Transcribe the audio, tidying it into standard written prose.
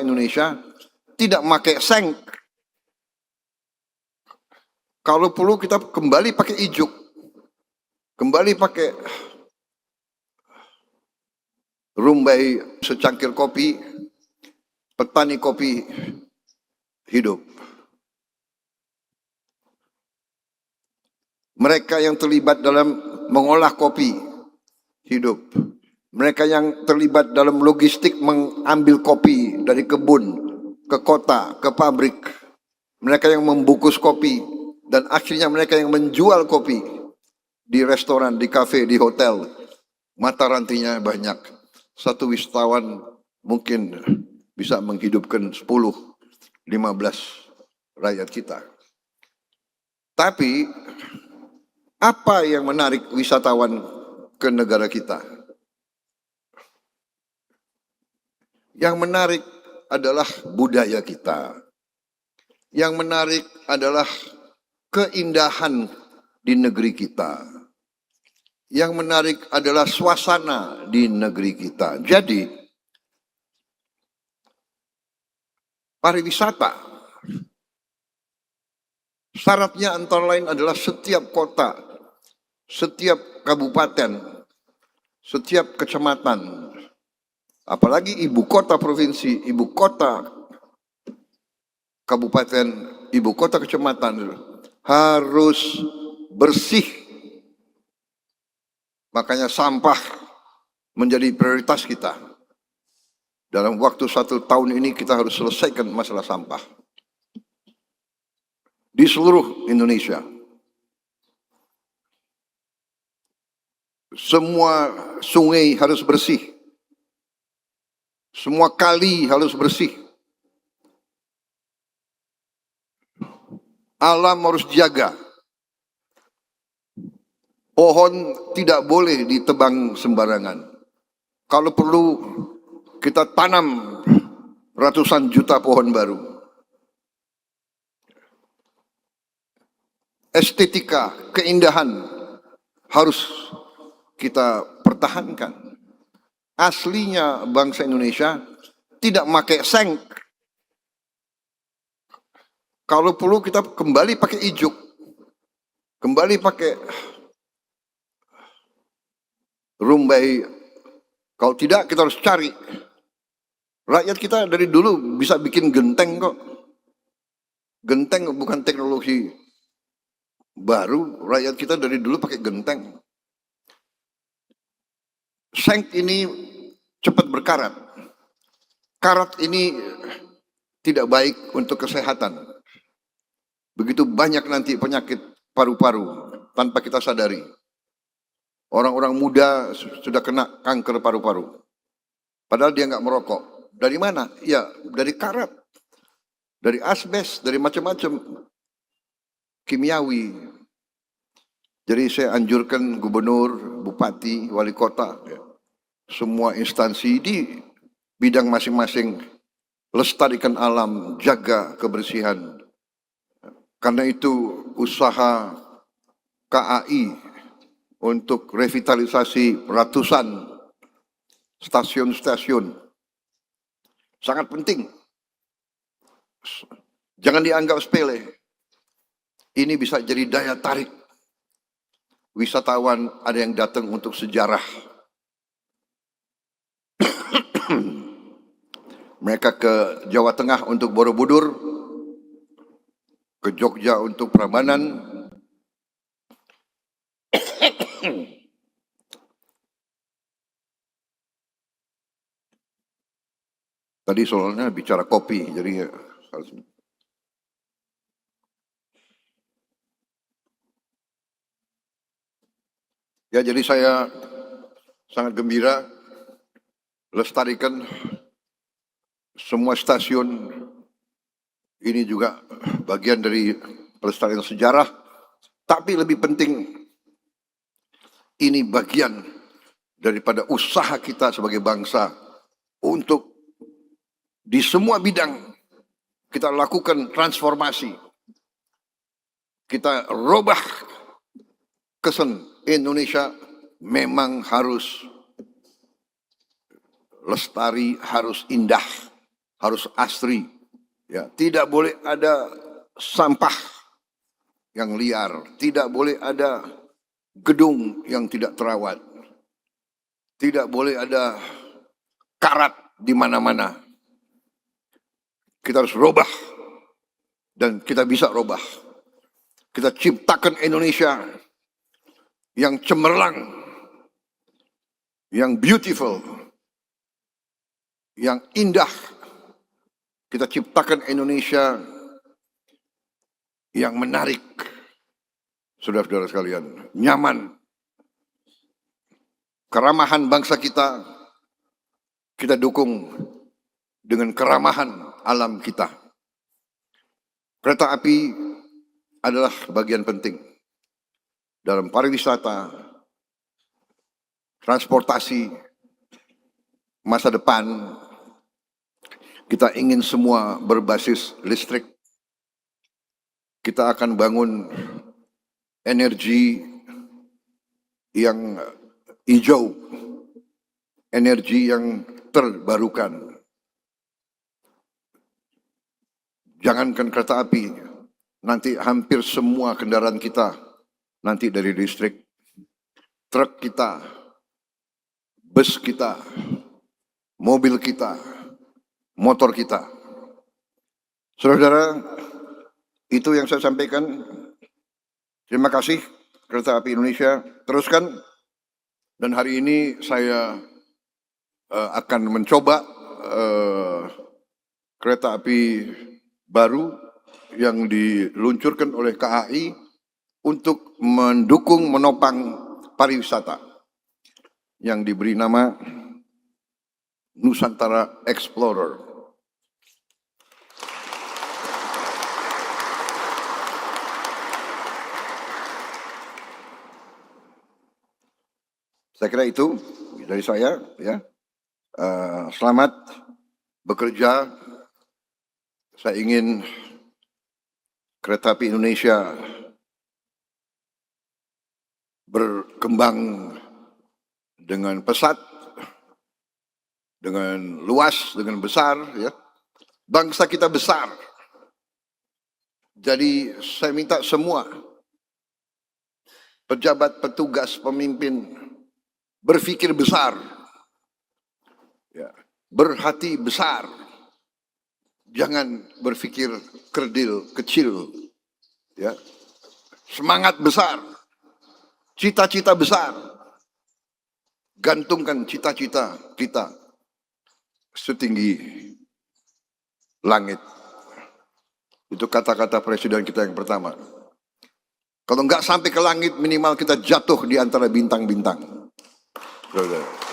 Indonesia tidak pakai seng. Kalau perlu kita kembali pakai ijuk, kembali pakai rumbai secangkir kopi, petani kopi hidup. Mereka yang terlibat dalam mengolah kopi hidup. Mereka yang terlibat dalam logistik mengambil kopi dari kebun ke kota, ke pabrik. Mereka yang membungkus kopi dan akhirnya mereka yang menjual kopi di restoran, di kafe, di hotel. Mata rantinya banyak. Satu wisatawan mungkin bisa menghidupkan 10, 15 rakyat kita. Tapi apa yang menarik wisatawan ke negara kita? Yang menarik adalah budaya kita. Yang menarik adalah keindahan di negeri kita. Yang menarik adalah suasana di negeri kita. Jadi, pariwisata syaratnya antara lain adalah setiap kota, setiap kabupaten, setiap kecamatan, apalagi ibu kota provinsi, ibu kota kabupaten, ibu kota kecamatan harus bersih. Makanya sampah menjadi prioritas kita. Dalam waktu 1 tahun ini kita harus selesaikan masalah sampah di seluruh Indonesia. Semua sungai harus bersih. Semua kali harus bersih. Alam harus dijaga. Pohon tidak boleh ditebang sembarangan. Kalau perlu kita tanam ratusan juta pohon baru. Estetika, keindahan harus kita pertahankan. Aslinya bangsa Indonesia tidak pakai seng. Kalau perlu kita kembali pakai ijuk, kembali pakai rumbai. Kalau tidak kita harus cari. Rakyat kita dari dulu bisa bikin genteng kok. Genteng bukan teknologi baru. Rakyat kita dari dulu pakai genteng. Seng ini cepat berkarat. Karat ini tidak baik untuk kesehatan. Begitu banyak nanti penyakit paru-paru tanpa kita sadari. Orang-orang muda sudah kena kanker paru-paru. Padahal dia nggak merokok. Dari mana? Ya, dari karat. Dari asbes, dari macam-macam kimiawi. Jadi saya anjurkan gubernur, bupati, wali kota, semua instansi di bidang masing-masing, lestarikan alam, jaga kebersihan. Karena itu usaha KAI untuk revitalisasi ratusan stasiun-stasiun sangat penting. Jangan dianggap sepele. Ini bisa jadi daya tarik. Wisatawan ada yang datang untuk sejarah. Mereka ke Jawa Tengah untuk Borobudur, ke Jogja untuk Prambanan. Tadi soalnya bicara kopi, jadi harus. Ya, jadi saya sangat gembira lestarikan semua stasiun. Ini juga bagian dari pelestarian sejarah, tapi lebih penting ini bagian daripada usaha kita sebagai bangsa untuk di semua bidang kita lakukan transformasi. Kita robah kesan Indonesia memang harus lestari, harus indah. harus asri. Ya, tidak boleh ada sampah yang liar, tidak boleh ada gedung yang tidak terawat, tidak boleh ada karat di mana-mana. Kita harus robah dan kita bisa robah. Kita ciptakan Indonesia yang cemerlang, yang beautiful, yang indah. Kita ciptakan Indonesia yang menarik, saudara-saudara sekalian, nyaman. Keramahan bangsa kita dukung dengan keramahan alam kita. Kereta api adalah bagian penting dalam pariwisata, transportasi, masa depan. Kita ingin semua berbasis listrik. Kita akan bangun energi yang hijau, energi yang terbarukan. Jangankan kereta api, nanti hampir semua kendaraan kita nanti dari listrik. Truk kita, bus kita, mobil kita, motor kita. Saudara, itu yang saya sampaikan. Terima kasih Kereta Api Indonesia. Teruskan. Dan hari ini saya akan mencoba kereta api baru yang diluncurkan oleh KAI untuk mendukung menopang pariwisata yang diberi nama Nusantara Explorer. Saya kira itu dari saya, ya. Selamat bekerja. Saya ingin Kereta Api Indonesia berkembang dengan pesat, dengan luas, dengan besar, ya. Bangsa kita besar. Jadi saya minta semua pejabat, petugas, pemimpin berpikir besar, ya, berhati besar, jangan berpikir kerdil, kecil, ya, semangat besar, cita-cita besar, gantungkan cita-cita kita setinggi langit. Itu kata-kata presiden kita yang pertama. Kalau nggak sampai ke langit, minimal kita jatuh di antara bintang-bintang. Saudara.